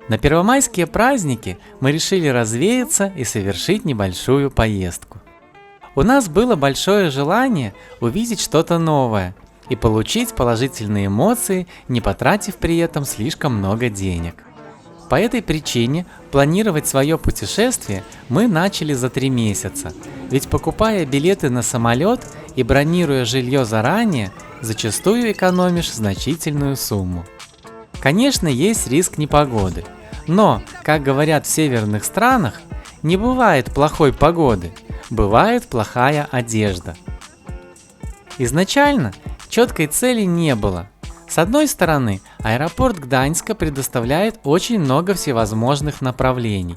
На первомайские праздники мы решили развеяться и совершить небольшую поездку. У нас было большое желание увидеть что-то новое и получить положительные эмоции, не потратив при этом слишком много денег. По этой причине планировать свое путешествие мы начали за 3 месяца, ведь покупая билеты на самолет и бронируя жилье заранее, зачастую экономишь значительную сумму. Конечно, есть риск непогоды, но, как говорят в северных странах, не бывает плохой погоды, бывает плохая одежда. Изначально четкой цели не было. С одной стороны, аэропорт Гданьска предоставляет очень много всевозможных направлений.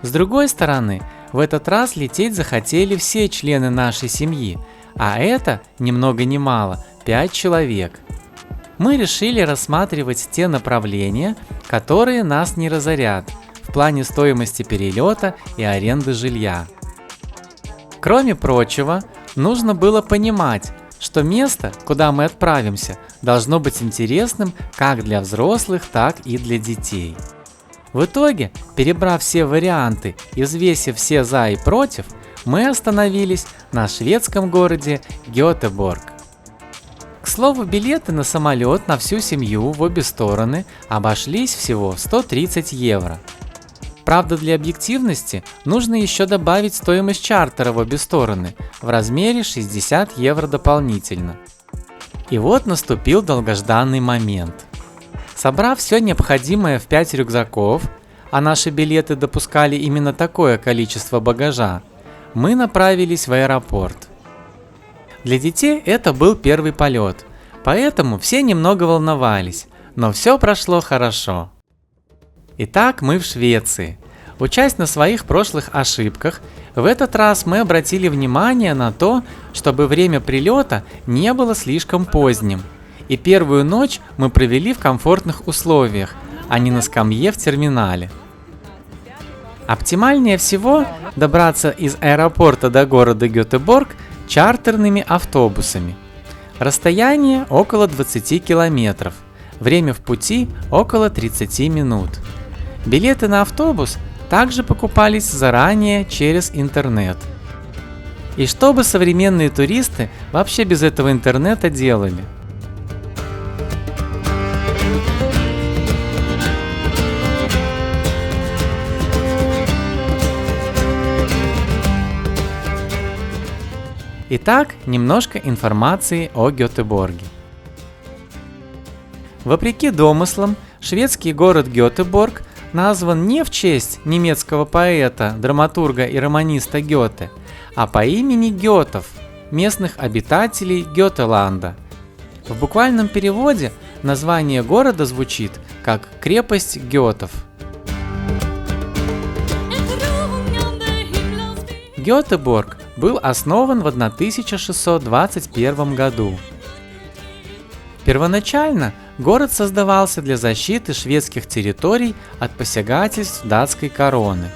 С другой стороны, в этот раз лететь захотели все члены нашей семьи, а это, ни много ни мало, 5 человек. Мы решили рассматривать те направления, которые нас не разорят в плане стоимости перелета и аренды жилья. Кроме прочего, нужно было понимать, что место, куда мы отправимся, должно быть интересным как для взрослых, так и для детей. В итоге, перебрав все варианты и взвесив все за и против, мы остановились на шведском городе Гетеборг. К слову, билеты на самолет на всю семью в обе стороны обошлись всего в 130 евро. Правда, для объективности нужно еще добавить стоимость чартера в обе стороны в размере 60 евро дополнительно. И вот наступил долгожданный момент. Собрав все необходимое в 5 рюкзаков, а наши билеты допускали именно такое количество багажа, мы направились в аэропорт. Для детей это был первый полет, поэтому все немного волновались, но все прошло хорошо. Итак, мы в Швеции. Учась на своих прошлых ошибках, в этот раз мы обратили внимание на то, чтобы время прилета не было слишком поздним, и первую ночь мы провели в комфортных условиях, а не на скамье в терминале. Оптимальнее всего добраться из аэропорта до города Гетеборг чартерными автобусами. Расстояние около 20 километров, время в пути около 30 минут. Билеты на автобус также покупались заранее через интернет. И что бы современные туристы вообще без этого интернета делали? Итак, немножко информации о Гетеборге. Вопреки домыслам, шведский город Гетеборг назван не в честь немецкого поэта, драматурга и романиста Гёте, а по имени Гетов, местных обитателей Гетеланда. В буквальном переводе название города звучит как «крепость Гетов». Гетеборг был основан в 1621 году. Первоначально город создавался для защиты шведских территорий от посягательств датской короны.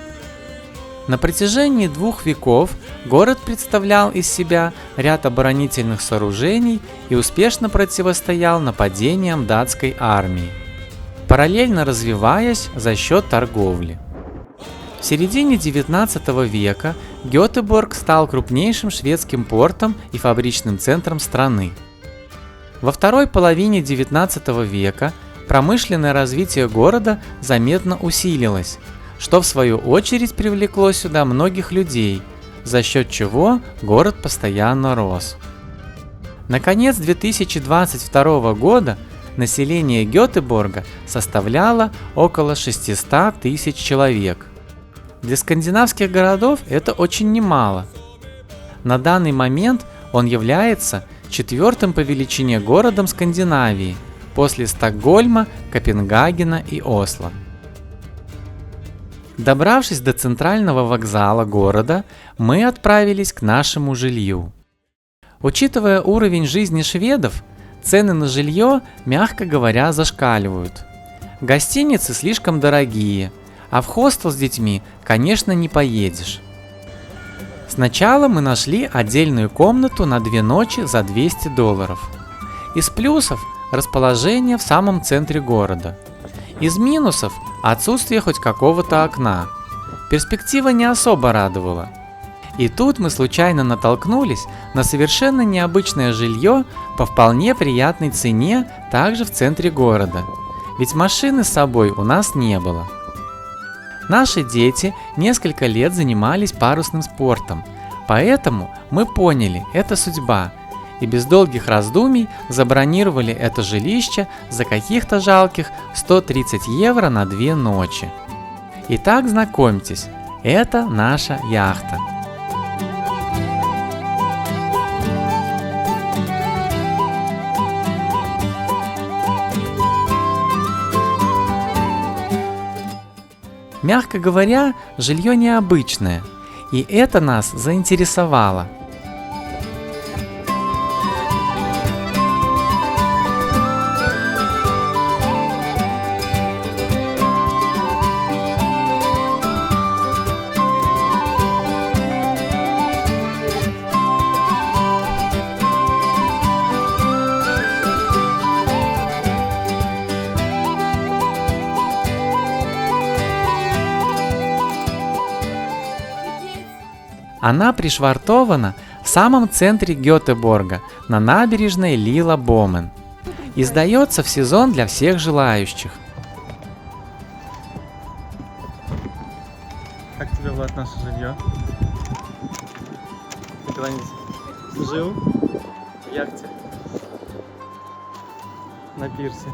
На протяжении 2 веков город представлял из себя ряд оборонительных сооружений и успешно противостоял нападениям датской армии, параллельно развиваясь за счет торговли. В середине 19 века Гетеборг стал крупнейшим шведским портом и фабричным центром страны. Во второй половине 19 века промышленное развитие города заметно усилилось, что в свою очередь привлекло сюда многих людей, за счет чего город постоянно рос. Наконец 2022 года население Гетеборга составляло около 600 тысяч человек. Для скандинавских городов это очень немало. На данный момент он является 4-м по величине городом Скандинавии, после Стокгольма, Копенгагена и Осло. Добравшись до центрального вокзала города, мы отправились к нашему жилью. Учитывая уровень жизни шведов, цены на жилье, мягко говоря, зашкаливают. Гостиницы слишком дорогие, а в хостел с детьми, конечно, не поедешь. Сначала мы нашли отдельную комнату на 2 ночи за $200. Из плюсов – расположение в самом центре города. Из минусов – отсутствие хоть какого-то окна. Перспектива не особо радовала. И тут мы случайно натолкнулись на совершенно необычное жилье по вполне приятной цене также в центре города. Ведь машины с собой у нас не было. Наши дети несколько лет занимались парусным спортом, поэтому мы поняли, это судьба, и без долгих раздумий забронировали это жилище за каких-то жалких 130 евро на 2 ночи. Итак, знакомьтесь, это наша яхта. Мягко говоря, жилье необычное, и это нас заинтересовало. Она пришвартована в самом центре Гетеборга, на набережной Лила-Бомен. И сдается в сезон для всех желающих. Как тебе, Влад, наше жилье? Ты когда-нибудь жил в яхте на пирсе?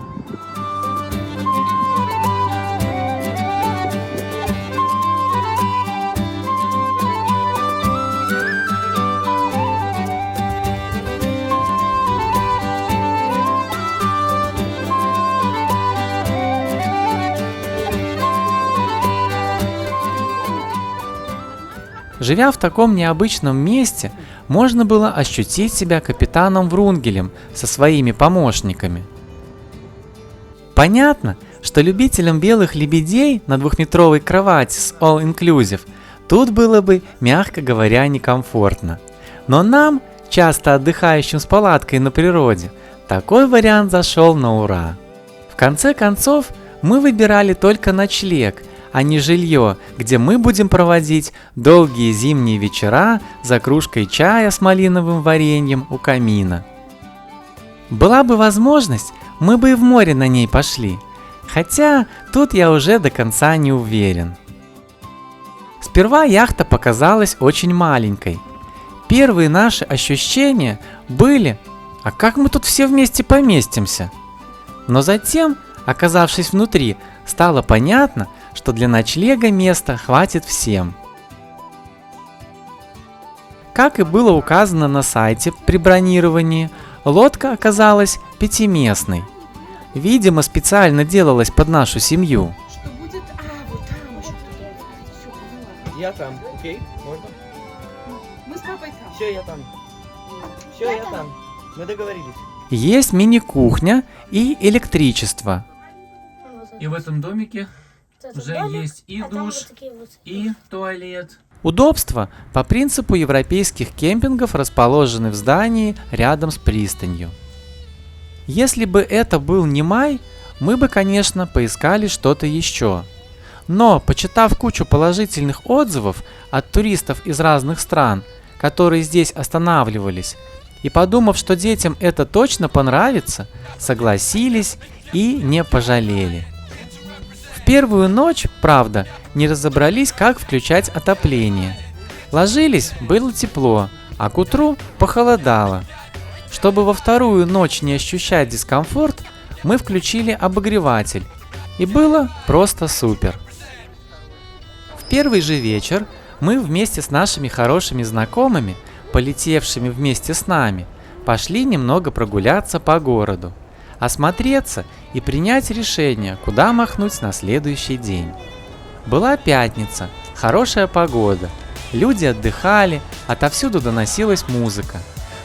Живя в таком необычном месте, можно было ощутить себя капитаном Врунгелем со своими помощниками. Понятно, что любителям белых лебедей на 2-метровой кровати с all-inclusive тут было бы, мягко говоря, некомфортно. Но нам, часто отдыхающим с палаткой на природе, такой вариант зашел на ура. В конце концов, мы выбирали только ночлег, а не жилье, где мы будем проводить долгие зимние вечера за кружкой чая с малиновым вареньем у камина. Была бы возможность, мы бы и в море на ней пошли, хотя тут я уже до конца не уверен. Сперва яхта показалась очень маленькой. Первые наши ощущения были: а как мы тут все вместе поместимся? Но затем, оказавшись внутри, стало понятно, что для ночлега места хватит всем. Как и было указано на сайте при бронировании, лодка оказалась 5-местной. Видимо, специально делалась под нашу семью. Что будет? Вот там еще кто-то. Все, поняла. Я там, окей? Можно? Мы с папой там. Все, я там. Все, я там. Мы договорились. Есть мини-кухня и электричество. И в этом домике уже есть и душ, и туалет. Удобства по принципу европейских кемпингов расположены в здании рядом с пристанью. Если бы это был не май, мы бы, конечно, поискали что-то еще. Но, почитав кучу положительных отзывов от туристов из разных стран, которые здесь останавливались, и подумав, что детям это точно понравится, согласились и не пожалели. В первую ночь, правда, не разобрались, как включать отопление. Ложились, было тепло, а к утру похолодало. Чтобы во вторую ночь не ощущать дискомфорт, мы включили обогреватель, и было просто супер. В первый же вечер мы вместе с нашими хорошими знакомыми, полетевшими вместе с нами, пошли немного прогуляться по городу, осмотреться и принять решение, куда махнуть на следующий день. Была пятница, хорошая погода, люди отдыхали, отовсюду доносилась музыка.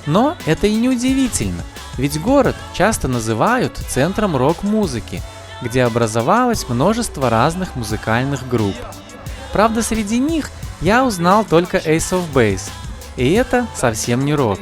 Но это и не удивительно, ведь город часто называют центром рок-музыки, где образовалось множество разных музыкальных групп. Правда, среди них я узнал только Ace of Base, и это совсем не рок.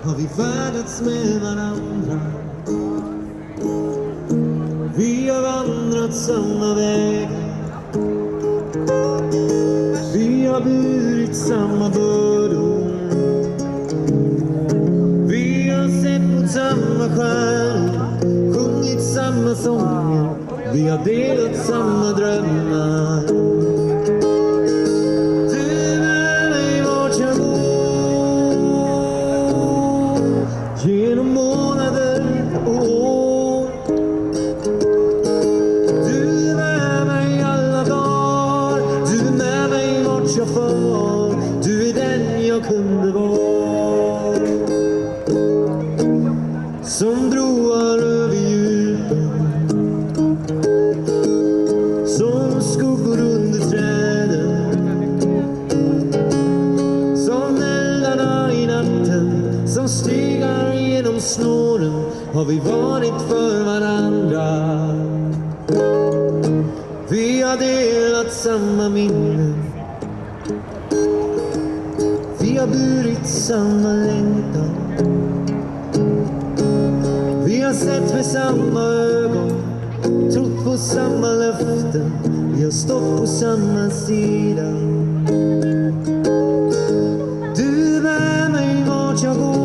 har vi färdats med varandra. Vi har vandrat samma vägar. Vi har burit samma bördor. Vi har sett på samma stjärnor, sjungit samma sånger. Vi har delat samma drömmar. Du är mig vart jag går, genom månader och år. Du är med mig alla dagar. Du är med mig vart jag far. Du är den jag kunde vara. Som broar över djupen, som skuggor under träden, som eldarna i natten, som stigar genom snåren, har vi varit för varandra. Vi har delat samma minnen. Vi har burit samma längtan. Vi har sett med samma ögon, trott på samma löften. Vi har stått på samma sida. Du är med mig vart jag går,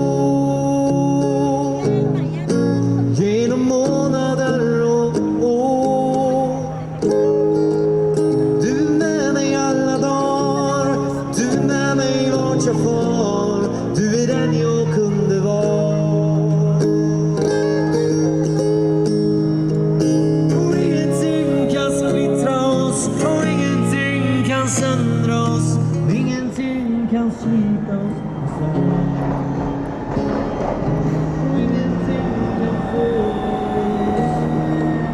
genom månader och år. Du är med mig alla dagar. Du är med mig vart jag far. Du är den jag kunde vara. Och ingenting kan splittra oss, och ingenting kan söndra oss, ingenting kan slita oss isär. Och ingenting kan få oss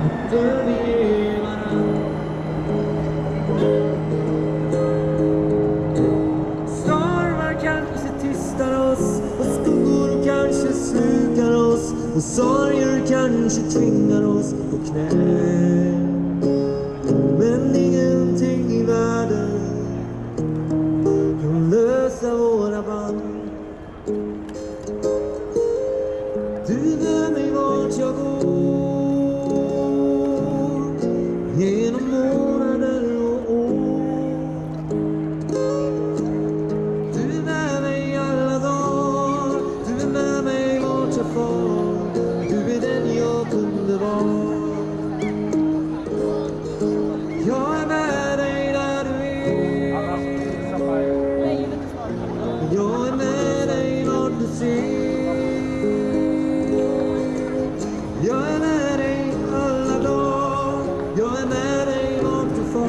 att överge varandra. Stormar kanske tystar oss, och skuggor kanske slukar oss, och sorger kanske tvingar oss på knä. Men ingenting i världen kan lösa våra band. Du är med mig vart jag går, genom månader och år. Du är med mig alla dagar. Du är med mig vart jag far. Du är den jag kunde vara. Jag är med dig där du är. Jag är med dig vart du ser. Jag är med dig alla dagar. Jag är med dig vart du far.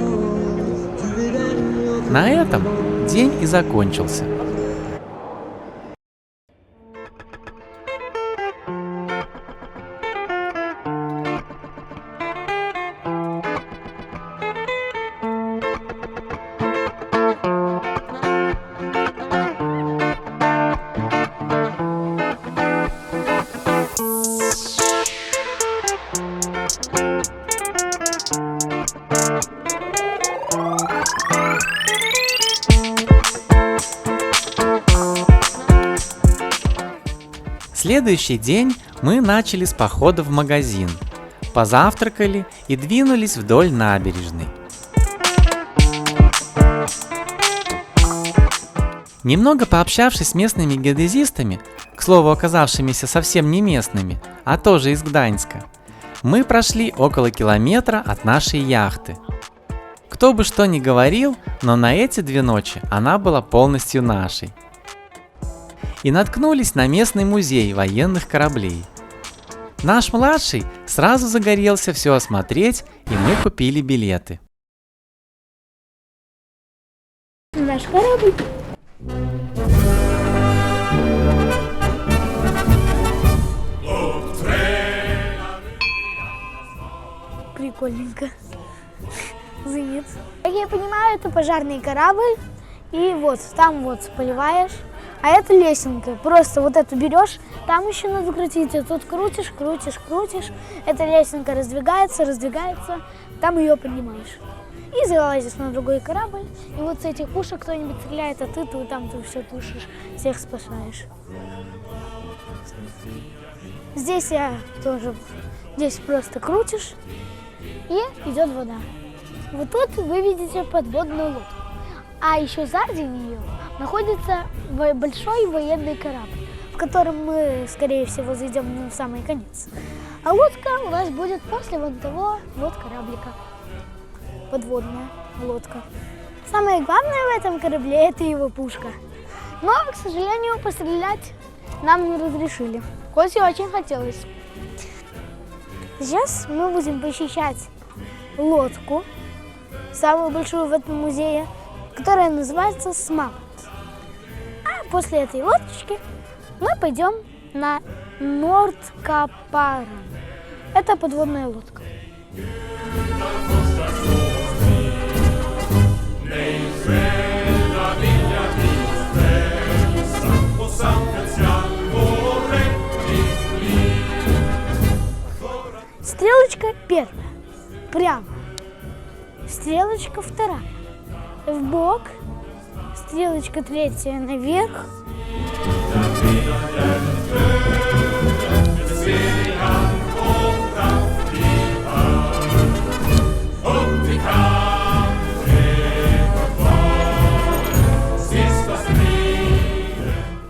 Du är den jag kunde На этом vara. день и закончился. Следующий день мы начали с похода в магазин, позавтракали и двинулись вдоль набережной. Немного пообщавшись с местными геодезистами, к слову оказавшимися совсем не местными, а тоже из Гданьска, мы прошли около километра от нашей яхты. Кто бы что ни говорил, но на эти 2 ночи она была полностью нашей. И наткнулись на местный музей военных кораблей. Наш младший сразу загорелся все осмотреть, и мы купили билеты. Наш корабль. Прикольненько. Зенит. Как я понимаю, это пожарный корабль. И вот там вот поливаешь. А это лесенка. Просто вот эту берешь, там еще надо крутить, а тут крутишь, крутишь, крутишь. Эта лесенка раздвигается, раздвигается, там ее поднимаешь. И залазишь на другой корабль. И вот с этих пушек кто-нибудь стреляет, а ты там ты все тушишь, всех спасаешь. Здесь здесь просто крутишь, и идет вода. Вот тут вы видите подводную лодку. А еще сзади нее находится большой военный корабль, в котором мы, скорее всего, зайдем на самый конец. А лодка у нас будет после вон того вот кораблика. Подводная лодка. Самое главное в этом корабле — это его пушка. Но, к сожалению, пострелять нам не разрешили, хоть и очень хотелось. Сейчас мы будем посещать лодку, самую большую в этом музее, которая называется Смаланд. А после этой лодочки мы пойдем на Нордкапарен. Это подводная лодка. Стрелочка первая прямо, стрелочка вторая в бок, стрелочка третья наверх.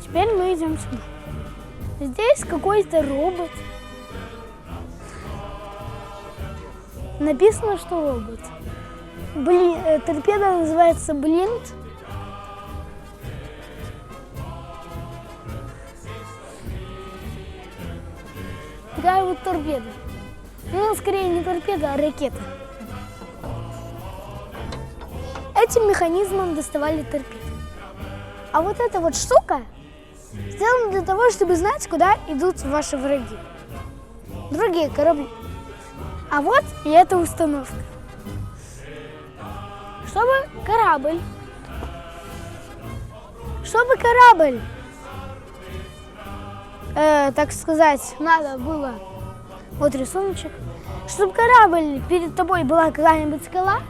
Теперь мы идем сюда. Здесь какой-то робот. Написано, что робот. Торпеда называется Блинт. Такая вот торпеда. Ну, скорее не торпеда, а ракета. Этим механизмом доставали торпеды. А вот эта вот штука сделана для того, чтобы знать, куда идут ваши враги. Другие корабли. А вот и эта установка. Чтобы корабль, так сказать, надо было, вот рисуночек, чтобы корабль, перед тобой была какая-нибудь скала,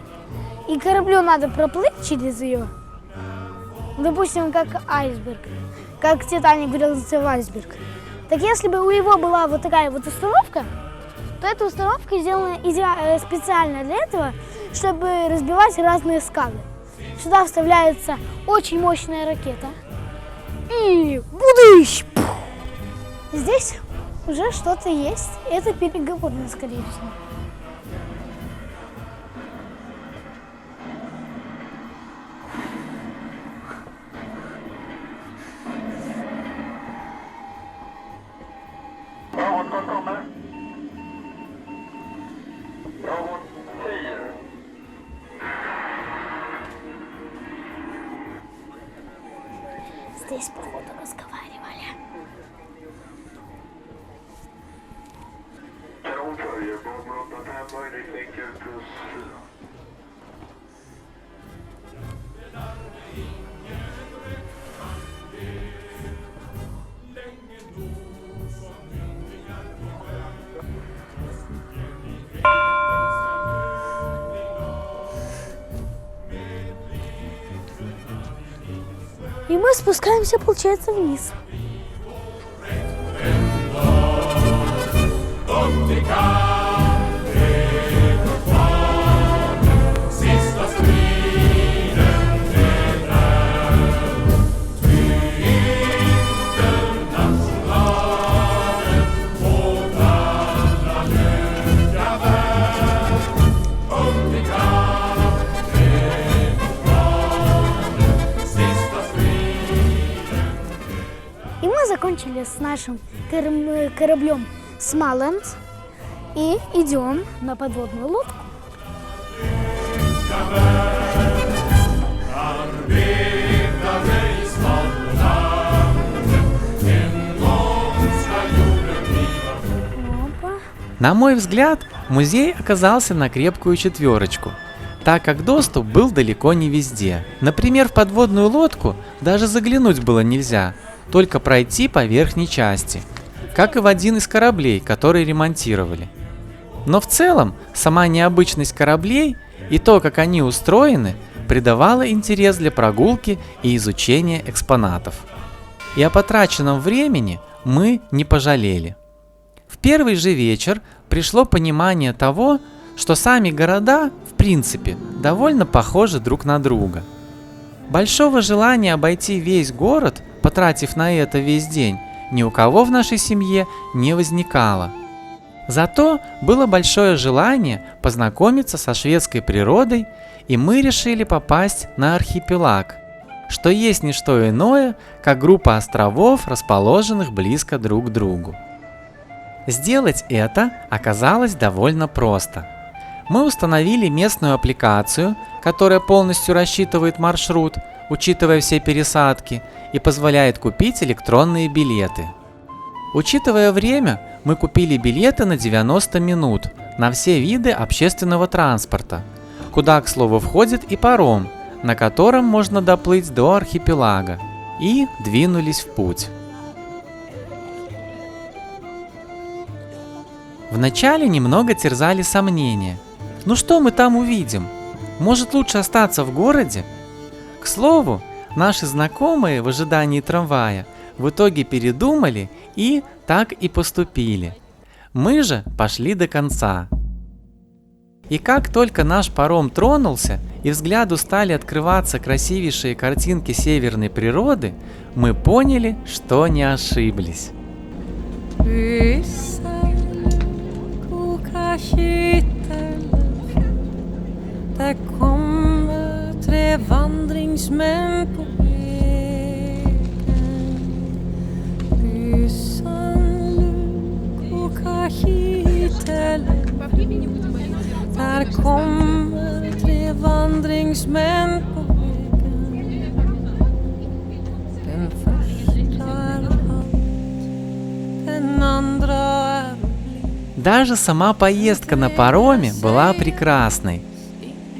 и кораблю надо проплыть через ее, допустим, как айсберг, как Титаник врезался в айсберг. Так если бы у него была вот такая вот установка, то эта установка сделана специально для этого, чтобы разбивать разные скалы. Сюда вставляется очень мощная ракета. И будыщ! Здесь уже что-то есть. Это переговорная, скорее всего. Здесь, походу, разговаривали. И мы спускаемся, получается, вниз. Закончили с нашим кораблем Смаланд и идем на подводную лодку. На мой взгляд, музей оказался на крепкую четверочку, так как доступ был далеко не везде. Например, в подводную лодку даже заглянуть было нельзя, только пройти по верхней части, как и в один из кораблей, который ремонтировали. Но в целом, сама необычность кораблей и то, как они устроены, придавало интерес для прогулки и изучения экспонатов. И о потраченном времени мы не пожалели. В первый же вечер пришло понимание того, что сами города, в принципе, довольно похожи друг на друга. Большого желания обойти весь город, потратив на это весь день, ни у кого в нашей семье не возникало. Зато было большое желание познакомиться со шведской природой, и мы решили попасть на архипелаг, что есть не что иное, как группа островов, расположенных близко друг к другу. Сделать это оказалось довольно просто. Мы установили местную аппликацию, которая полностью рассчитывает маршрут, учитывая все пересадки, и позволяет купить электронные билеты. Учитывая время, мы купили билеты на 90 минут на все виды общественного транспорта, куда, к слову, входит и паром, на котором можно доплыть до архипелага, и двинулись в путь. Вначале немного терзали сомнения. Ну что мы там увидим? Может, лучше остаться в городе? К слову, наши знакомые в ожидании трамвая в итоге передумали и так и поступили. Мы же пошли до конца. И как только наш паром тронулся и взгляду стали открываться красивейшие картинки северной природы, мы поняли, что не ошиблись. Där kommer 3 vandringsmän på vägen. Bysan, luk och kapitelen. Där kommer 3 vandringsmän på vägen. Den första är halt, den andra är blind. Даже сама поездка на пароме была прекрасной.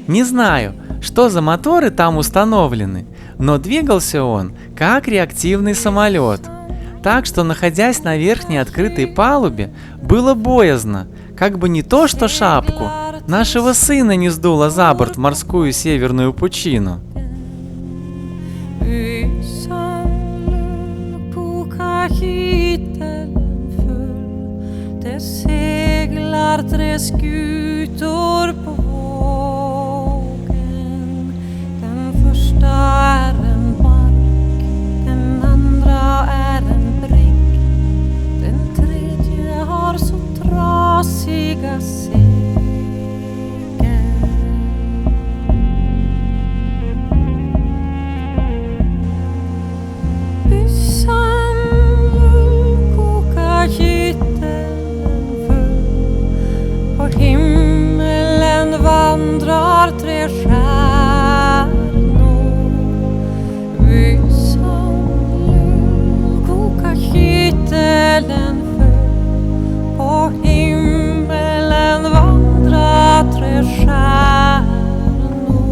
Не знаю, что за моторы там установлены, но двигался он как реактивный самолет. Так что, находясь на верхней открытой палубе, было боязно, как бы не то что шапку нашего сына не сдуло за борт в морскую северную пучину. Är en bark, den andra är en brigg, den tredje har så trasiga segel. Bysan, kokar kitteln full, på himmelen vandrar 3 stjärnor. Kitteln full, på himmelen vandrar 3 stjärnor.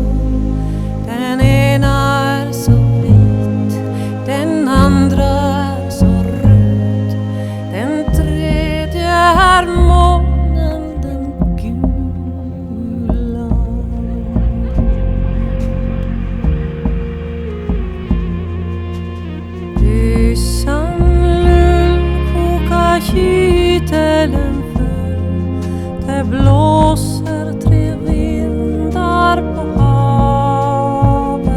Den ena är så vit, den andra är så röd, den tredje är månen, den gula. Kitteln full, det blåser 3 vindar på havet.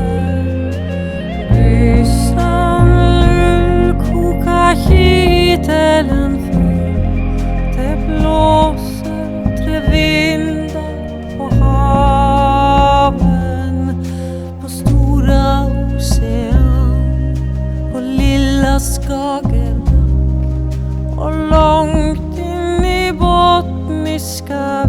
Bysan, lull, koka kitteln full, det blåser 3 vindar på haven. På stora ocean, på lilla Skagerrak och långt in i Bottniska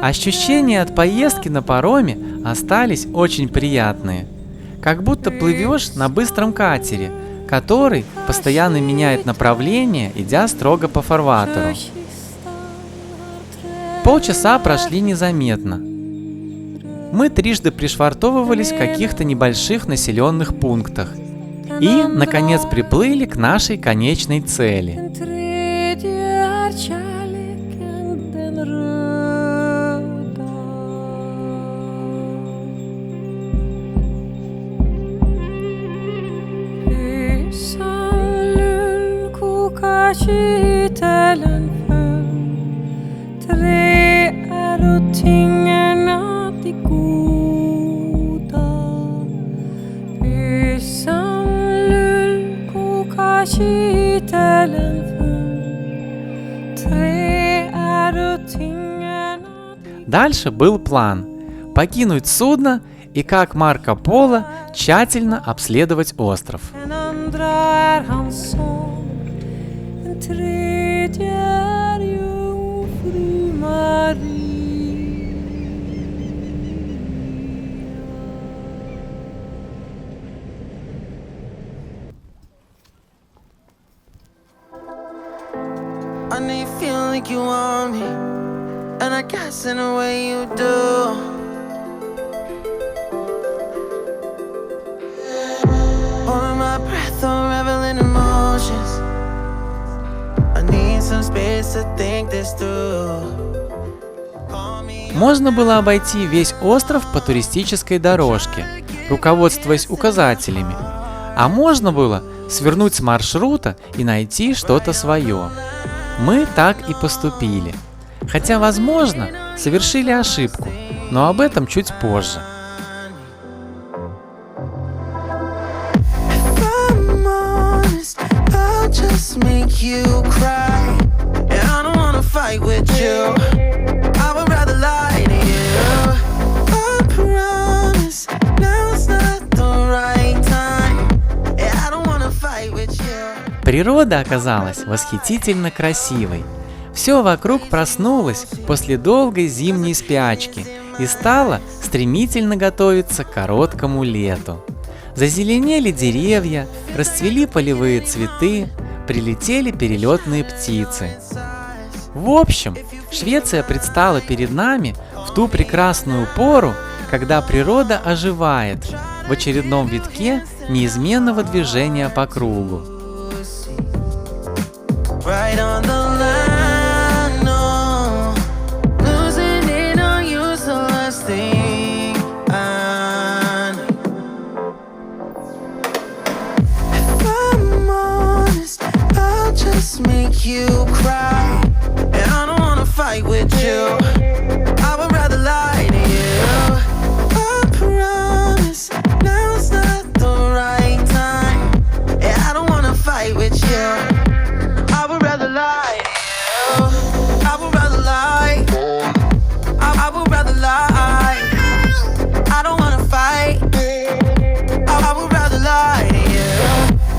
Ощущения от поездки на пароме остались очень приятные. Как будто плывешь на быстром катере, который постоянно меняет направление, идя строго по фарватеру. Полчаса прошли незаметно. Мы трижды пришвартовывались в каких-то небольших населенных пунктах и, наконец, приплыли к нашей конечной цели. Kitelen föll. Tre är tingarna de goda. Pysan lull kokar kitelen föll. Tre är tingarna. Дальше был план – покинуть судно и, как Марко Поло, тщательно обследовать остров. Den andra är hans son. Den tredje är jungfru Maria. I know you feel like you want me, and I guess in a way you do. Holding my breath, unraveling emotions. I need some space to think this through. Call me. Можно было обойти весь остров по туристической дорожке, руководствуясь указателями. А можно было свернуть с маршрута и найти что-то свое. Мы так и поступили. Хотя, возможно, совершили ошибку, но об этом чуть позже. If I'm honest, I'll just make you cry. And I don't wanna fight with you. I would rather lie to you. I promise, now's not the right time. And I don't wanna fight with you. Природа оказалась восхитительно красивой. Все вокруг проснулось после долгой зимней спячки и стало стремительно готовиться к короткому лету. Зазеленели деревья, расцвели полевые цветы, прилетели перелетные птицы. В общем, Швеция предстала перед нами в ту прекрасную пору, когда природа оживает в очередном витке неизменного движения по кругу. Right on the line, no. Losing it on you, so last thing I know. If I'm honest, I'll just make you cry. And I don't wanna fight with you. I would rather lie to you. I promise, now's not the right time. And I don't wanna fight with you. I would rather lie to you. I would rather lie. I would rather lie. I don't wanna fight. I would rather lie to you.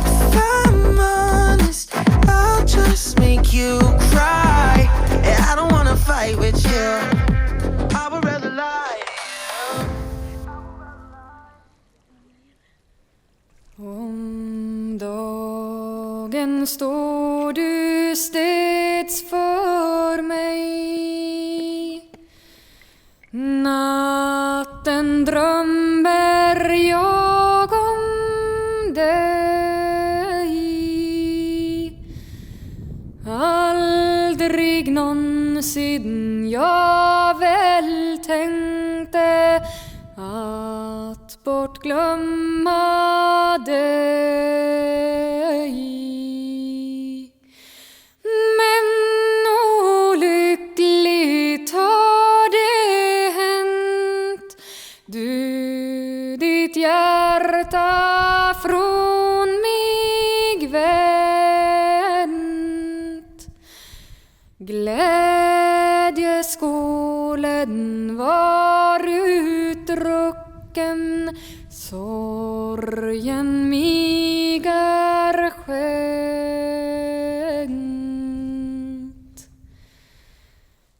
If I'm honest, I'll just make you cry. And I don't wanna fight with you. I would rather lie to you. Om dagen står du steds för mig. Natten drömmer jag om dig. Aldrig någonsin jag väl tänkte att bortglömma dig. Men olyckligt har det hänt. Du ditt hjärta från mig vänt. Glädjeskålen var utdrucken, sorgen mig är skönt.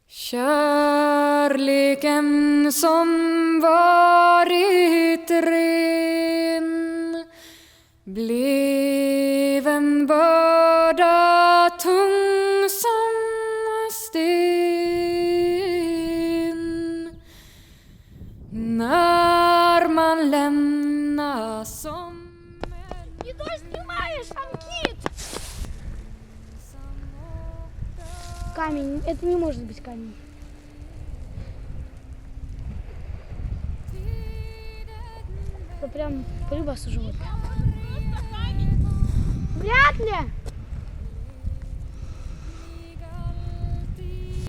Kärlek kärleken som varit ren blev en börda tung som sten. När man lämnar som Не то снимаешь, Анкит! Камень, это не может быть камень. Это прям полюбас живот. Вряд ли!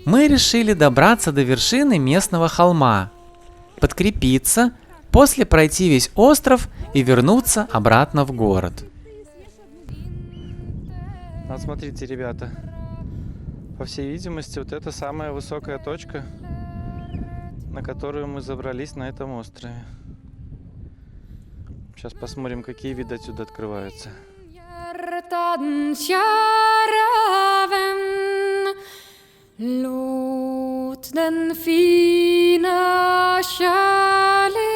Мы решили добраться до вершины местного холма, подкрепиться, после пройти весь остров и вернуться обратно в город. Вот смотрите, ребята, по всей видимости, вот это самая высокая точка, на которую мы забрались на этом острове. Сейчас посмотрим, какие виды отсюда открываются. hjärtan kära vän, låt den fina kärleken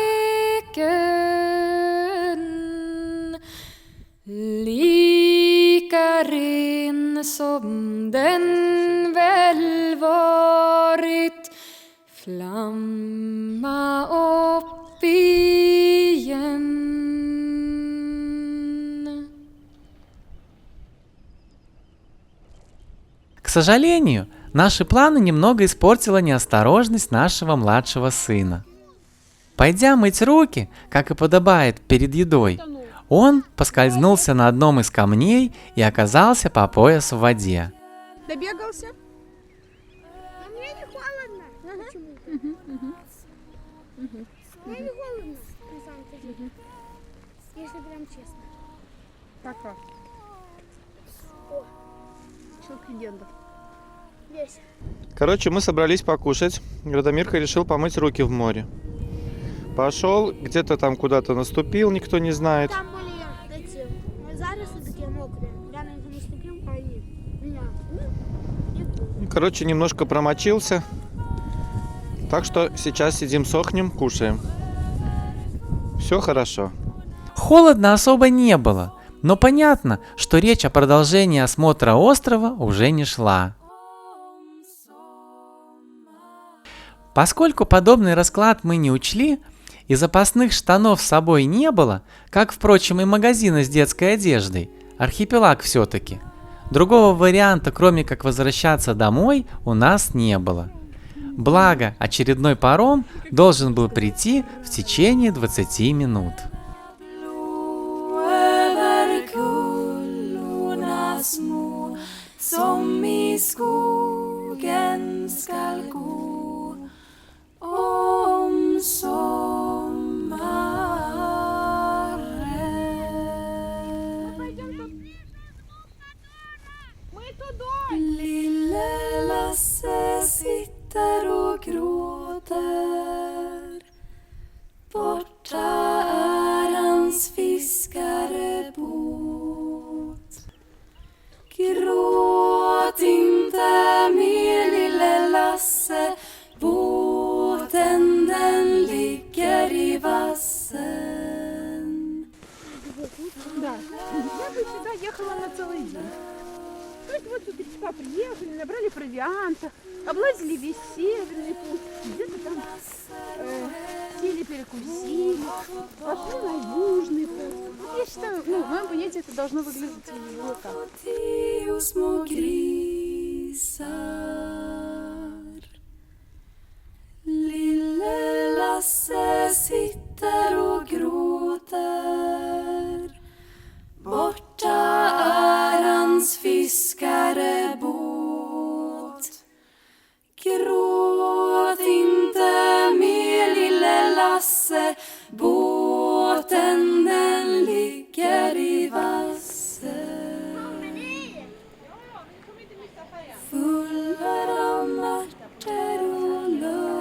lika ren som den väl varit flamma upp igen. К сожалению, наши планы немного испортила неосторожность нашего младшего сына. Пойдя мыть руки, как и подобает перед едой, он поскользнулся на одном из камней и оказался по пояс в воде. Добегался? А мне не холодно. Почему-то. Мне не холодно, на самом-то деле. Если прям честно. Как? Человек легенда. Весь. Короче, мы собрались покушать. Радомирка решил помыть руки в море. Пошел, где-то там куда-то наступил, никто не знает. Там были эти заросли такие мокрые. Я на них наступил, а они меня. Короче, немножко промочился. Так что сейчас сидим, сохнем, кушаем. Все хорошо. Холодно особо не было, но понятно, что речь о продолжении осмотра острова уже не шла. Поскольку подобный расклад мы не учли, и запасных штанов с собой не было, как, впрочем, и магазина с детской одеждой, архипелаг все-таки, другого варианта, кроме как возвращаться домой, у нас не было. Благо, очередной паром должен был прийти в течение 20 минут. Över kullorna små som i skogen skall gå om sommaren. Lille Lasse sitter och gråter. Borta är hans fiskarbåt. Gråt inte mer, lille Lasse. Båten den ligger i vassen. Да. Я бы сюда ехала на целый день. То есть вот тут сюда приехали, набрали провианта, облазили весь северный путь, где-то там сели, перекусили, пошли на южный путь. Вот я считаю, в моем понятии это должно выглядеть вот так. Tio små grisar. Lille Lasse sitter och gråter. Borta är hans fiskarbåt. Gråt inte mer, lille Lasse. Båten den ligger i vassen. Full av mörter och löjor.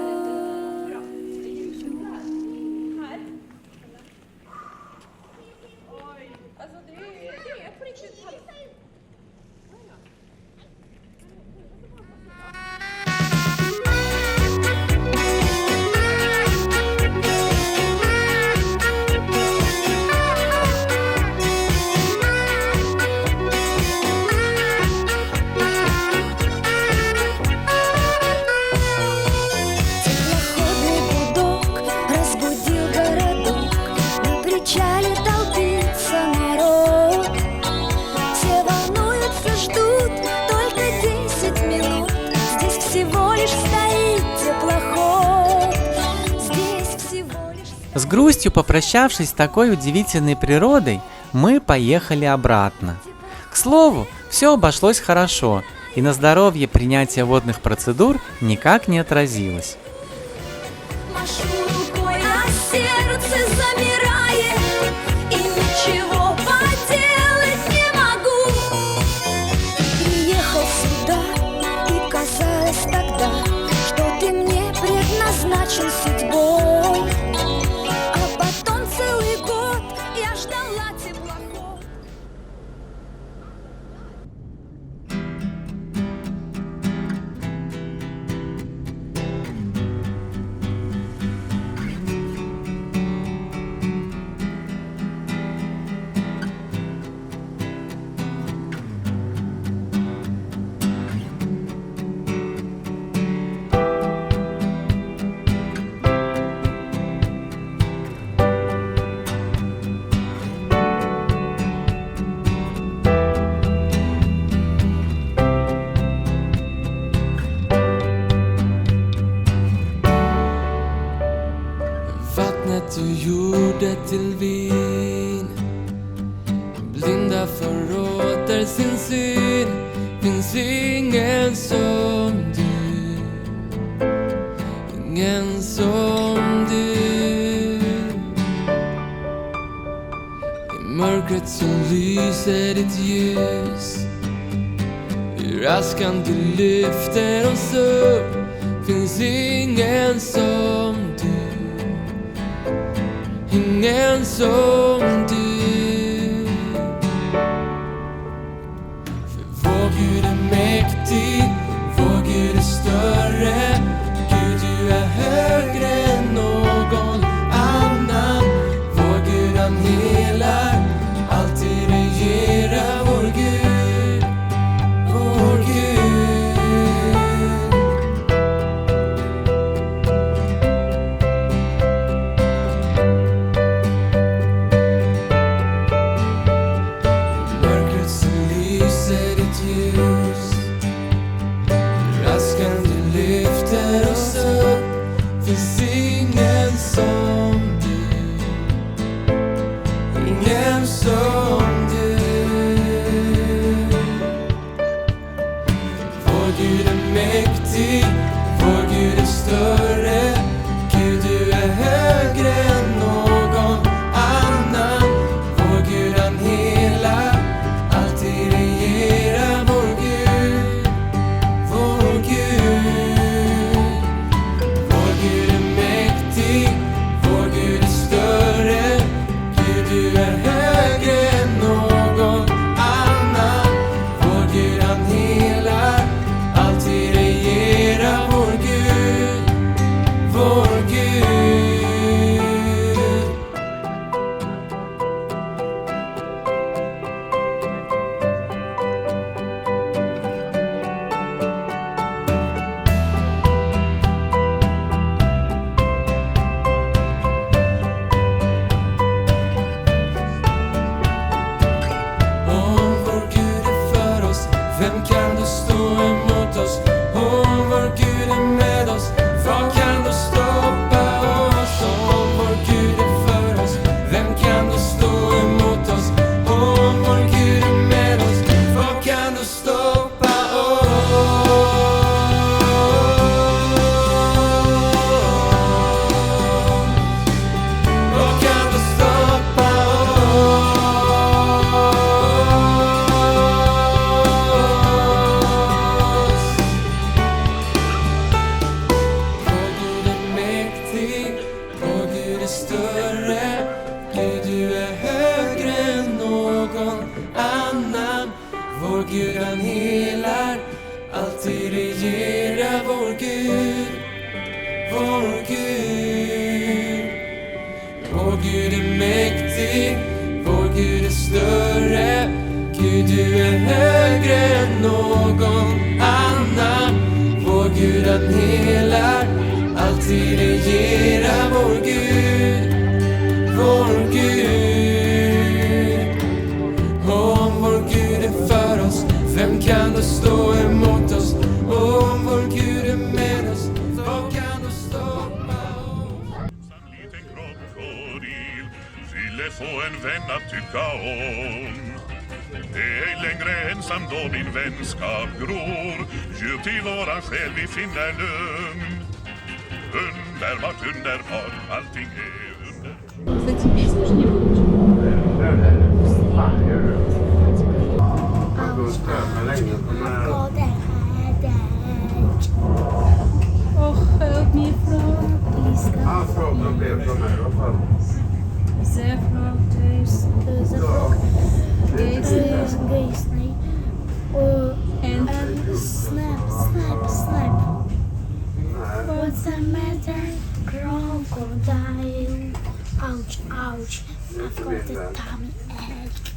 С грустью попрощавшись с такой удивительной природой, мы поехали обратно. К слову, все обошлось хорошо, и на здоровье принятие водных процедур никак не отразилось. Машу рукой, а сердце замирает, и ничего поделать не могу. Приехал сюда, и казалось тогда, что ты мне предназначен судьбой. А потом целый год я ждала теплоход. Vattnet du gjorde till vin, blinda för åter sin syn. Finns ingen som du, ingen som du. I mörkret så lyser ditt ljus, ur askan du lyfter oss upp. Finns ingen som du, ingen som du. För vår Gud är mäktig, vår Gud är större. Gud, du är högre än någon annan. Vår Gud han helar, alltid regerar. Vår Gud, vår Gud. Mörkret så lyser ditt ljus, ur askan du lyfter oss upp. Finns ingen som du, ingen som du. Vår Gud är mäktig, vår Gud är större. Gud, du är högre än någon annan. Vår Gud han helar, alltid regerar. Vår Gud, vår Gud. Vår Gud är mäktig, vår Gud är större. Gud, du är högre än någon annan. Vår Gud han helar, alltid regerar. Vår Gud, vår Gud. Om vår Gud är för oss, vem kan då stå emot oss? Om vår Gud är med oss, vad kan då stoppa oss? Om vår Gud är för oss, vem kan då stå emot oss? Om vår Gud är med oss, vad kan då stoppa oss? Vad kan då stoppa oss? Vår Gud är mäktig, vår Gud är större. Gud, du är högre än någon annan. Vår Gud han helar, alltid regerar. Vår Gud, vår Gud. Vår Gud är mäktig, vår Gud är större. Gud, du är högre än någon annan. Vår Gud han helar, alltid regerar. Vår Gud, vår Gud. Om vår Gud är för oss, vem kan då stå emot oss? Om vår Gud är med oss, vad kan då stoppa oss? En liten kropp måste få en vän att tycka om. Det är ej längre ensam då min vänskap gror. Djupt i våran själ vi finner lugn. Underbart, underbart, allting är underbart. Oh, help me frog. Ja, frågan blev från här i alla fall. The frog, the frog. And Snap. What's the matter? Crocodile. Ouch, ouch. I've got a tummy ache.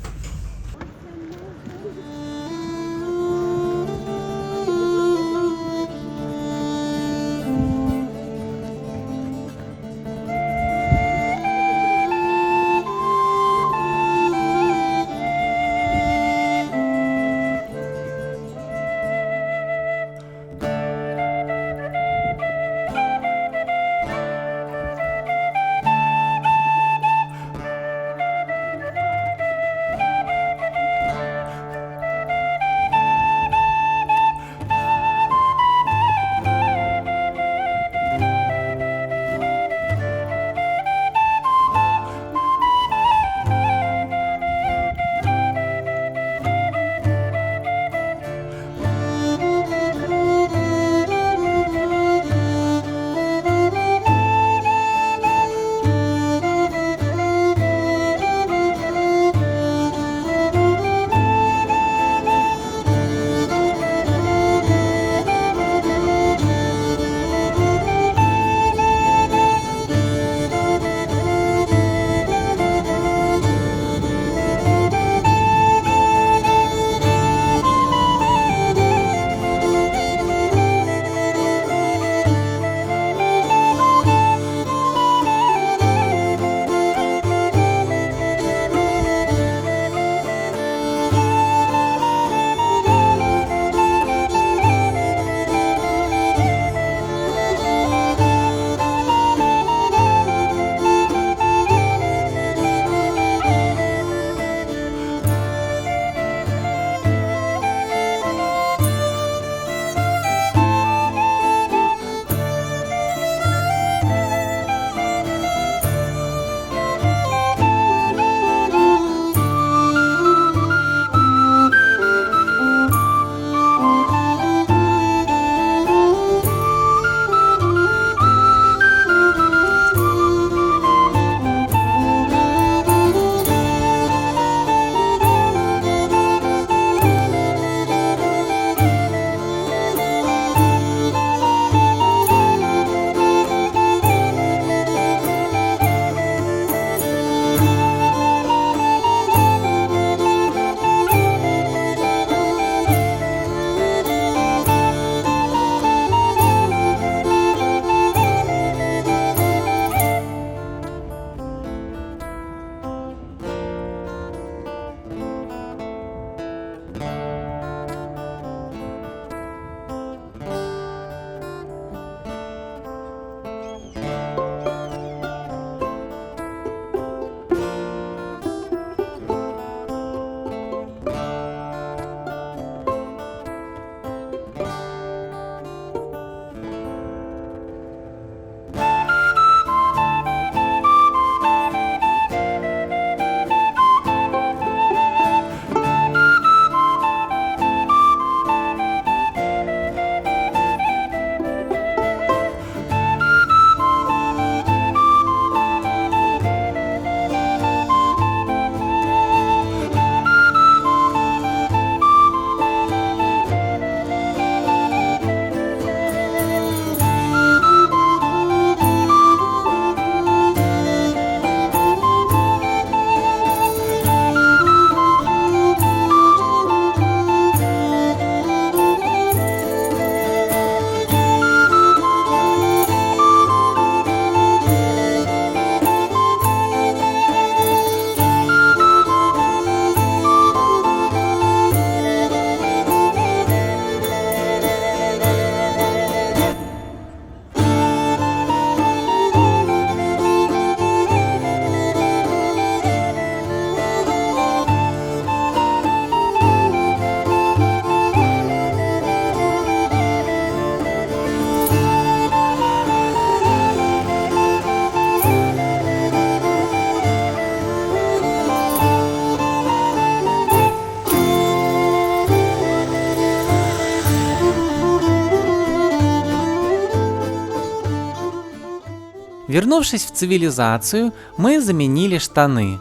Вернувшись в цивилизацию, мы заменили штаны.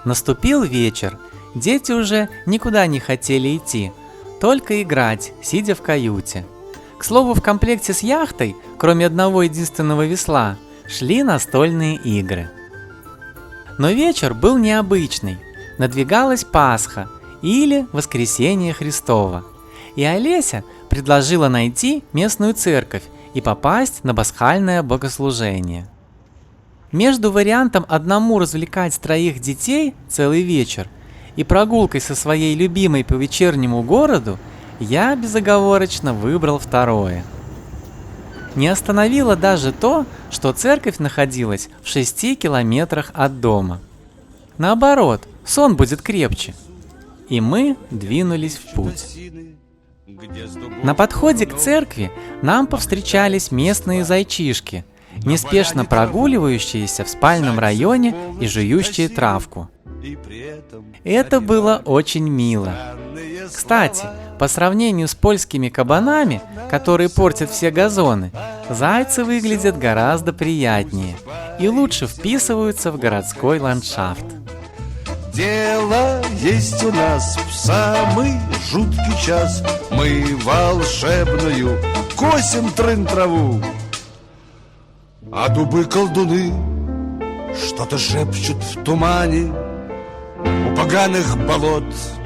Наступил вечер, дети уже никуда не хотели идти, только играть, сидя в каюте. К слову, в комплекте с яхтой, кроме одного единственного весла, шли настольные игры. Но вечер был необычный, надвигалась Пасха или Воскресение Христово, и Олеся предложила найти местную церковь и попасть на пасхальное богослужение. Между вариантом одному развлекать троих детей целый вечер и прогулкой со своей любимой по вечернему городу я безоговорочно выбрал второе. Не остановило даже то, что церковь находилась в 6 километрах от дома. Наоборот, сон будет крепче. И мы двинулись в путь. На подходе к церкви нам повстречались местные зайчишки, неспешно прогуливающиеся в спальном районе и жующие травку. Это было очень мило. Кстати, по сравнению с польскими кабанами, которые портят все газоны, зайцы выглядят гораздо приятнее и лучше вписываются в городской ландшафт. Дело есть у нас в самый жуткий час. Мы волшебную косим трын-траву, а дубы-колдуны что-то шепчут в тумане. У поганых болот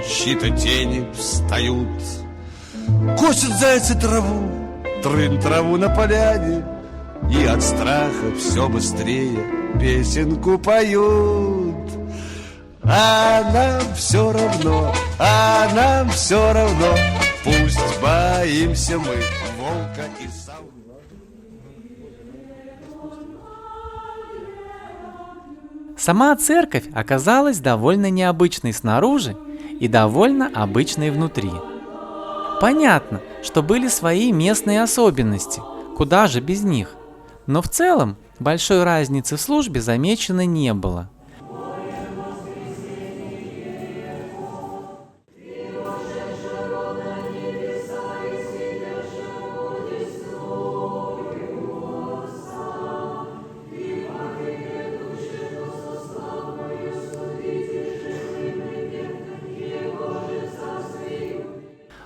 чьи-то тени встают. Косят зайцы траву, трын-траву на поляне, и от страха все быстрее песенку поют. А нам все равно, пусть боимся мы волка и совы. Сама церковь оказалась довольно необычной снаружи и довольно обычной внутри. Понятно, что были свои местные особенности, куда же без них, но в целом большой разницы в службе замечено не было.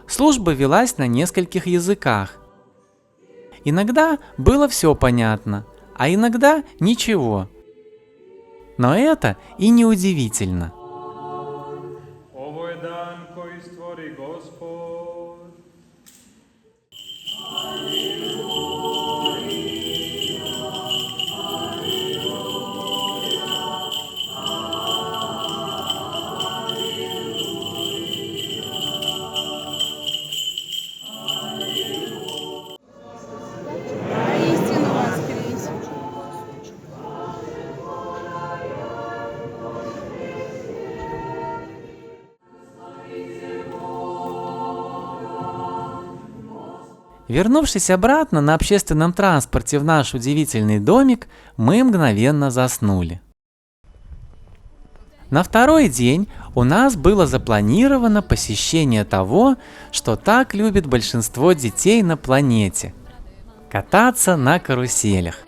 Служба велась на нескольких языках. Иногда было все понятно, а иногда ничего. Но это и не удивительно. Вернувшись обратно на общественном транспорте в наш удивительный домик, мы мгновенно заснули. На второй день у нас было запланировано посещение того, что так любит большинство детей на планете – кататься на каруселях.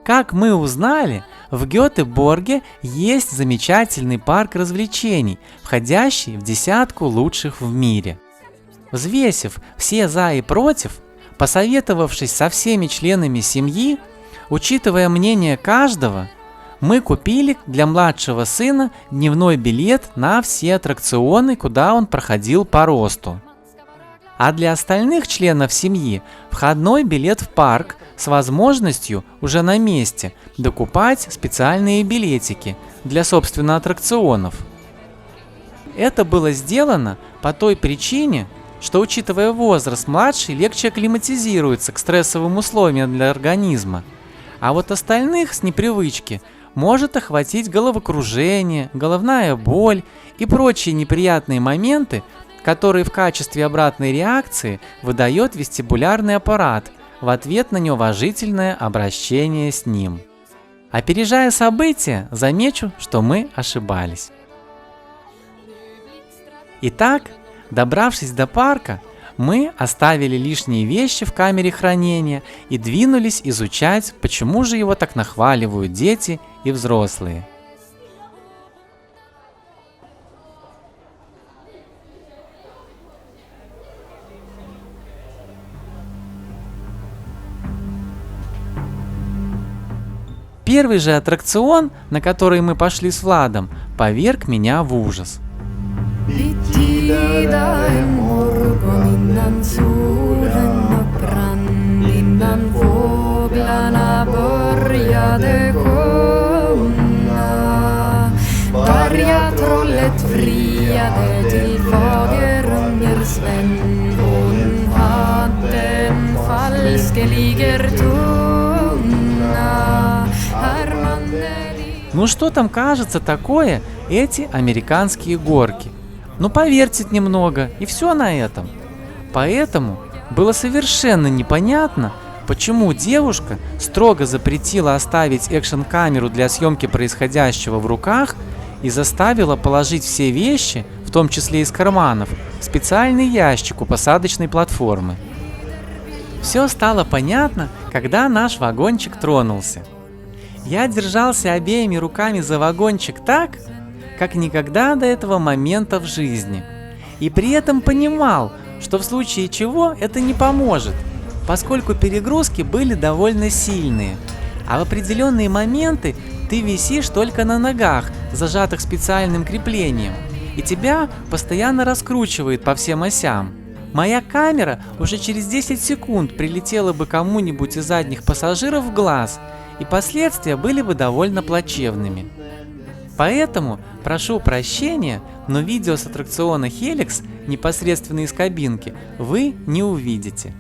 Как мы узнали, в Гетеборге есть замечательный парк развлечений, входящий в 10 лучших в мире. Взвесив все «за» и «против», посоветовавшись со всеми членами семьи, учитывая мнение каждого, мы купили для младшего сына дневной билет на все аттракционы, куда он проходил по росту. А для остальных членов семьи входной билет в парк с возможностью уже на месте докупать специальные билетики для, собственно, аттракционов. Это было сделано по той причине, что, учитывая возраст, младший легче акклиматизируется к стрессовым условиям для организма, а вот остальных с непривычки может охватить головокружение, головная боль и прочие неприятные моменты, которые в качестве обратной реакции выдает вестибулярный аппарат в ответ на неуважительное обращение с ним. Опережая события, замечу, что мы ошибались. Итак, добравшись до парка, Мы оставили лишние вещи в камере хранения и двинулись изучать, почему же его так нахваливают дети и взрослые. Первый же аттракцион, на который мы пошли с Владом, поверг меня в ужас. Betyda en morgon innan solen upprann, innan fåglarna började sjunga. Bergatrollet friade till fagerunger Sven. Hon hade en falskeliger tunga. Ну что там кажется такое эти американские горки? Ну повертит немного, и все на этом. Поэтому было совершенно непонятно, почему девушка строго запретила оставить экшн-камеру для съемки происходящего в руках и заставила положить все вещи, в том числе из карманов, в специальный ящик у посадочной платформы. Все стало понятно, когда наш вагончик тронулся. Я держался обеими руками за вагончик так, как никогда до этого момента в жизни. И при этом понимал, что в случае чего это не поможет, поскольку перегрузки были довольно сильные. А в определенные моменты ты висишь только на ногах, зажатых специальным креплением, и тебя постоянно раскручивает по всем осям. Моя камера уже через 10 секунд прилетела бы кому-нибудь из задних пассажиров в глаз, и последствия были бы довольно плачевными. Поэтому прошу прощения, но видео с аттракциона Helix непосредственно из кабинки вы не увидите.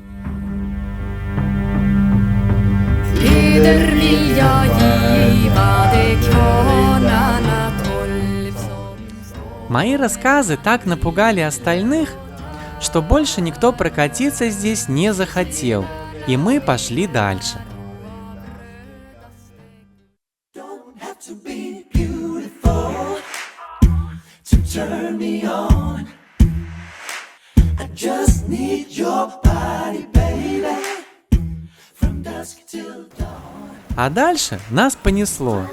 Мои рассказы так напугали остальных, что больше никто прокатиться здесь не захотел, и мы пошли дальше. А дальше нас понесло.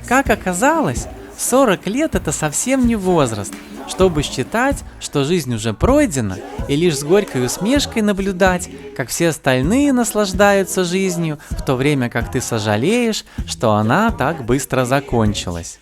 Как оказалось, 40 лет это совсем не возраст, чтобы считать, что жизнь уже пройдена, и лишь с горькой усмешкой наблюдать, как все остальные наслаждаются жизнью, в то время как ты сожалеешь, что она так быстро закончилась.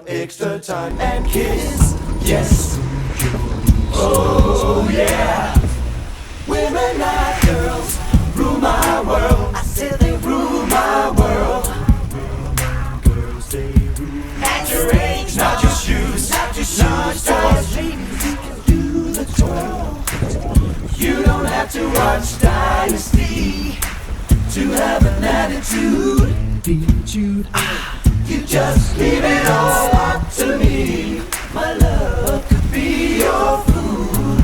Extra time and kiss, yes. Oh yeah. Women like girls rule my world. I said they rule my world. Girls they rule. At your age, not your shoes, not your shoes. Size ladies, you can do the twirl. You don't have to watch Dynasty to have an attitude. You just leave it all up to me. My love could be your food.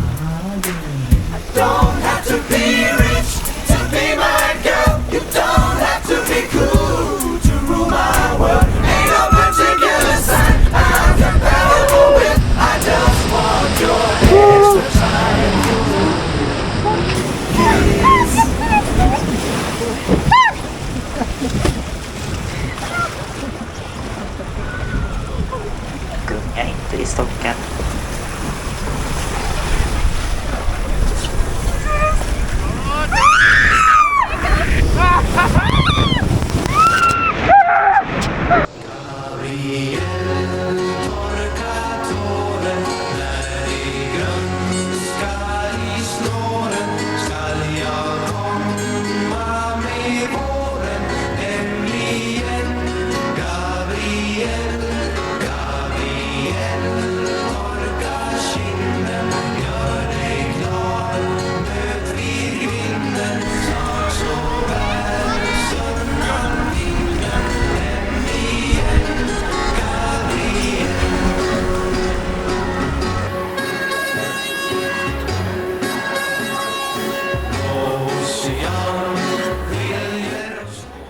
I don't have to be rich to be my girl. You don't have to be cool to rule my world. Ain't no particular sign I'm compatible with. I just want your extra time. Yes.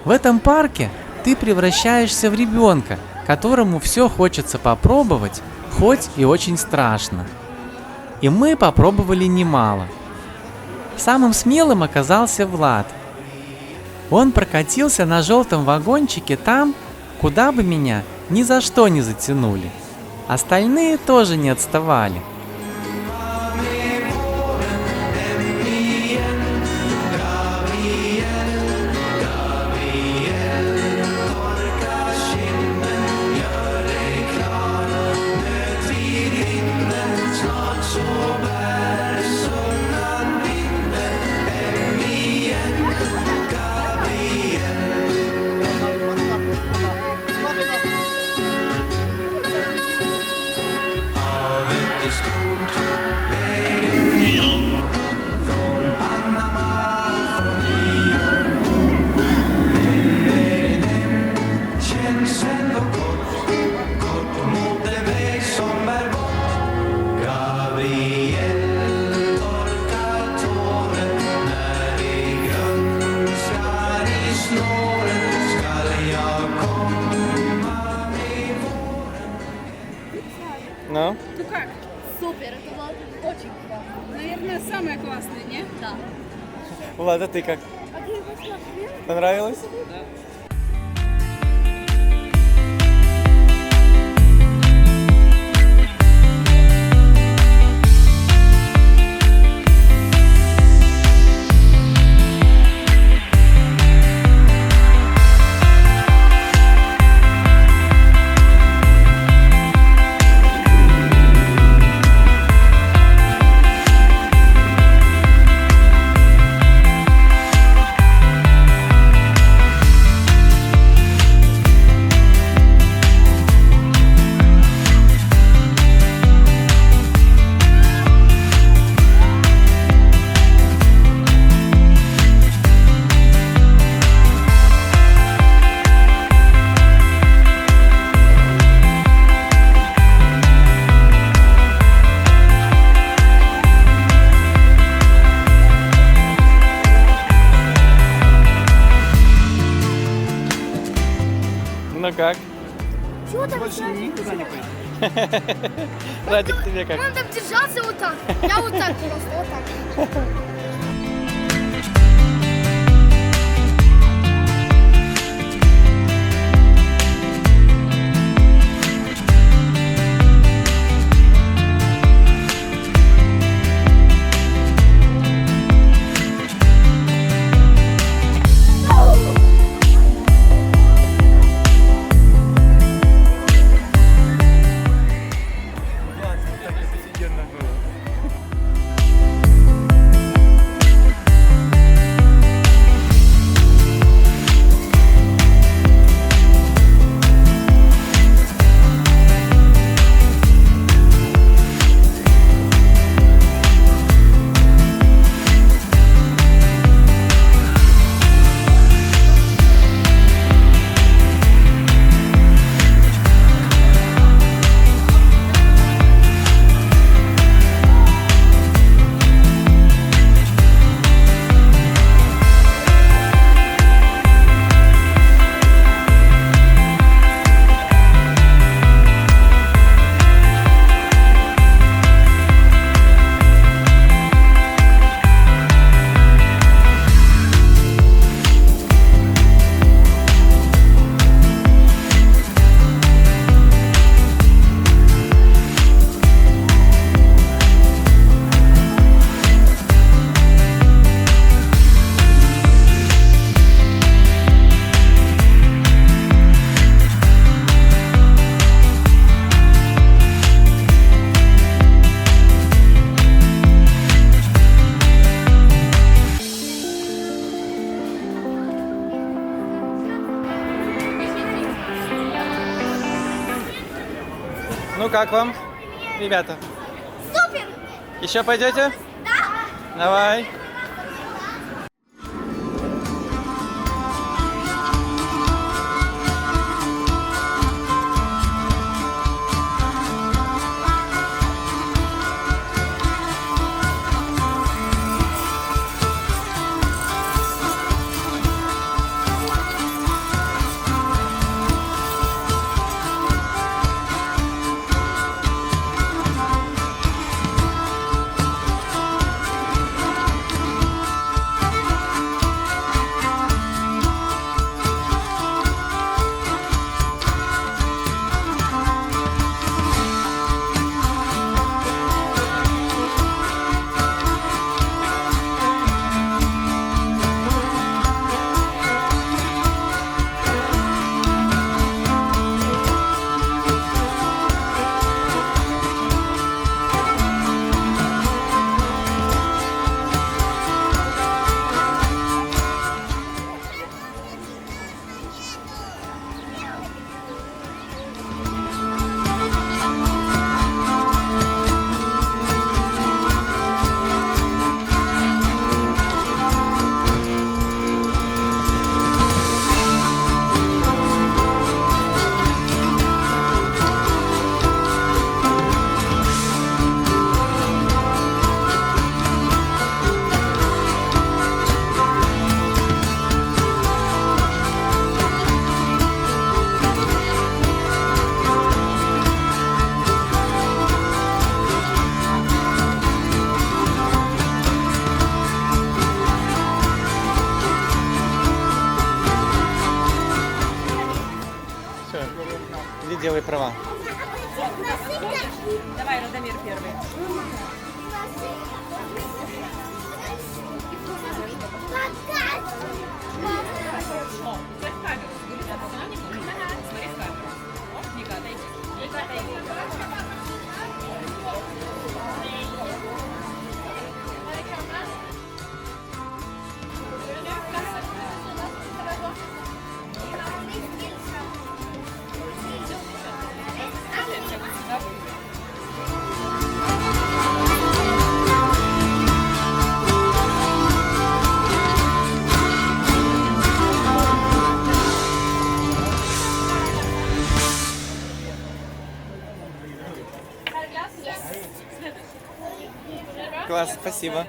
В этом парке ты превращаешься в ребенка, которому все хочется попробовать, хоть и очень страшно. И мы попробовали немало. Самым смелым оказался Влад. Он прокатился на желтом вагончике там, куда бы меня ни за что не затянули. Остальные тоже не отставали. Ну? Ну как? Супер, это было очень классно. Наверное, самое классное, не? Да. Влад, а ты как? Понравилось? Ну как? Чего там? Больше никуда не пойду. Радик, тебе как? Он там держался вот так. Я вот так просто, вот так. Ну как вам, ребята? Супер! Еще пойдете? Да! Давай. делай права. Давай, Радомир первый. Класс, спасибо.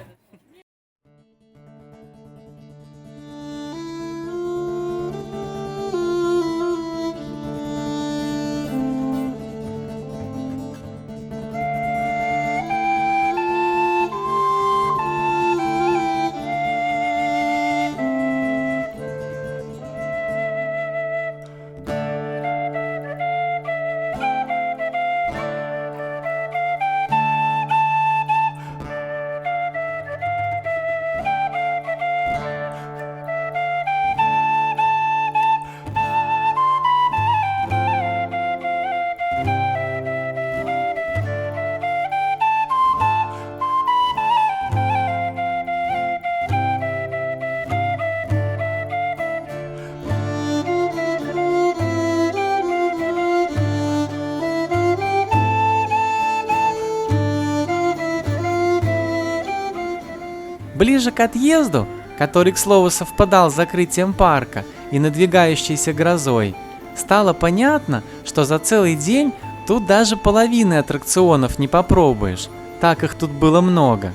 Ближе к отъезду, который, к слову, совпадал с закрытием парка и надвигающейся грозой, стало понятно, что за целый день тут даже половины аттракционов не попробуешь, так их тут было много.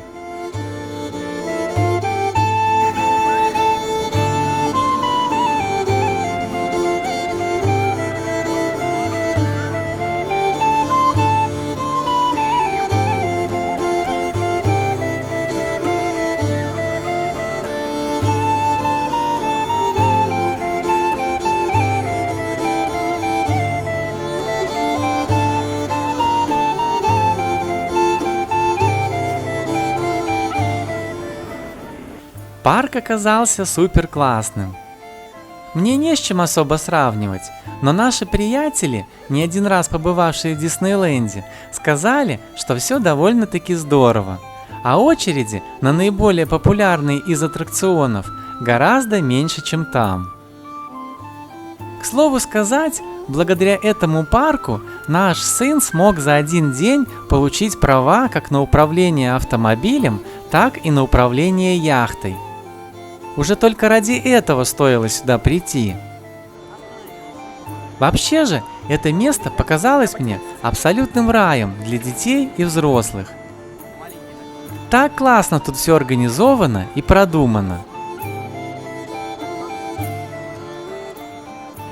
Парк оказался супер классным. Мне не с чем особо сравнивать, но наши приятели, не один раз побывавшие в Диснейленде, сказали, что все довольно-таки здорово, а очереди на наиболее популярные из аттракционов гораздо меньше, чем там. К слову сказать, благодаря этому парку наш сын смог за один день получить права как на управление автомобилем, так и на управление яхтой. Уже только ради этого стоило сюда прийти. Вообще же, это место показалось мне абсолютным раем для детей и взрослых. Так классно тут все организовано и продумано.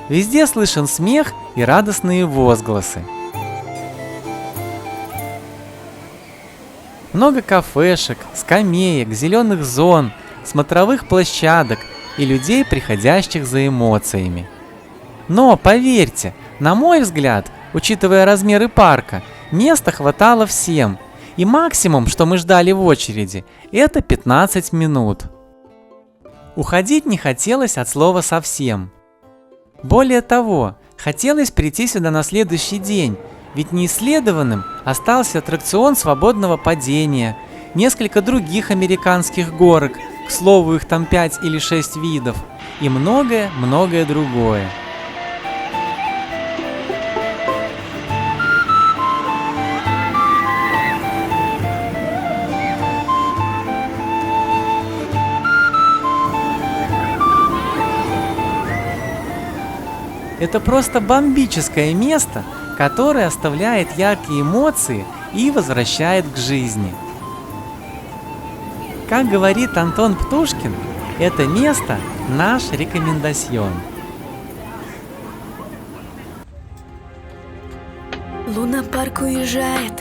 Везде слышен смех и радостные возгласы. Много кафешек, скамеек, зеленых зон, смотровых площадок и людей, приходящих за эмоциями. Но, поверьте, на мой взгляд, учитывая размеры парка, места хватало всем, и максимум, что мы ждали в очереди, это 15 минут. Уходить не хотелось от слова совсем. Более того, хотелось прийти сюда на следующий день, ведь неисследованным остался аттракцион свободного падения, несколько других американских горок, к слову, их там 5 или 6 видов, и многое-многое другое. Это просто бомбическое место, которое оставляет яркие эмоции и возвращает к жизни. Как говорит Антон Птушкин, это место наш рекомендацион. Луна-парк уезжает,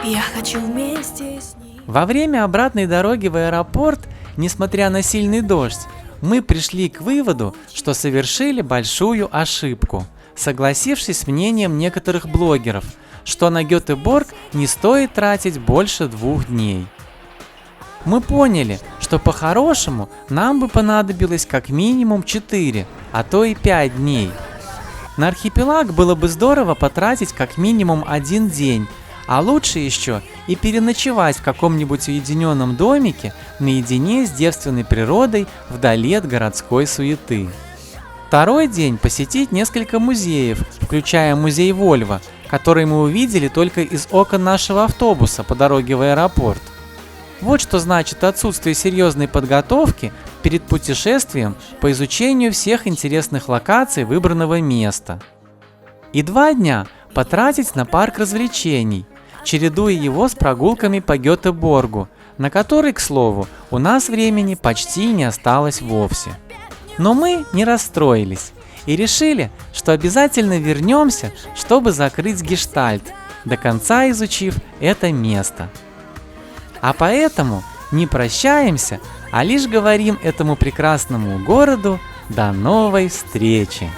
я хочу вместе с ней. Во время обратной дороги в аэропорт, несмотря на сильный дождь, мы пришли к выводу, что совершили большую ошибку, согласившись с мнением некоторых блогеров, что на Гетеборг не стоит тратить больше 2 дней. Мы поняли, что по-хорошему нам бы понадобилось как минимум 4, а то и 5 дней. На архипелаг было бы здорово потратить как минимум 1 день, а лучше еще и переночевать в каком-нибудь уединенном домике наедине с девственной природой вдали от городской суеты. Второй день посетить несколько музеев, включая музей Вольво, который мы увидели только из окон нашего автобуса по дороге в аэропорт. Вот что значит отсутствие серьезной подготовки перед путешествием по изучению всех интересных локаций выбранного места. И 2 дня потратить на парк развлечений, чередуя его с прогулками по Гетеборгу, на который, к слову, у нас времени почти не осталось вовсе. Но мы не расстроились и решили, что обязательно вернемся, чтобы закрыть гештальт, до конца изучив это место. А поэтому не прощаемся, а лишь говорим этому прекрасному городу до новой встречи.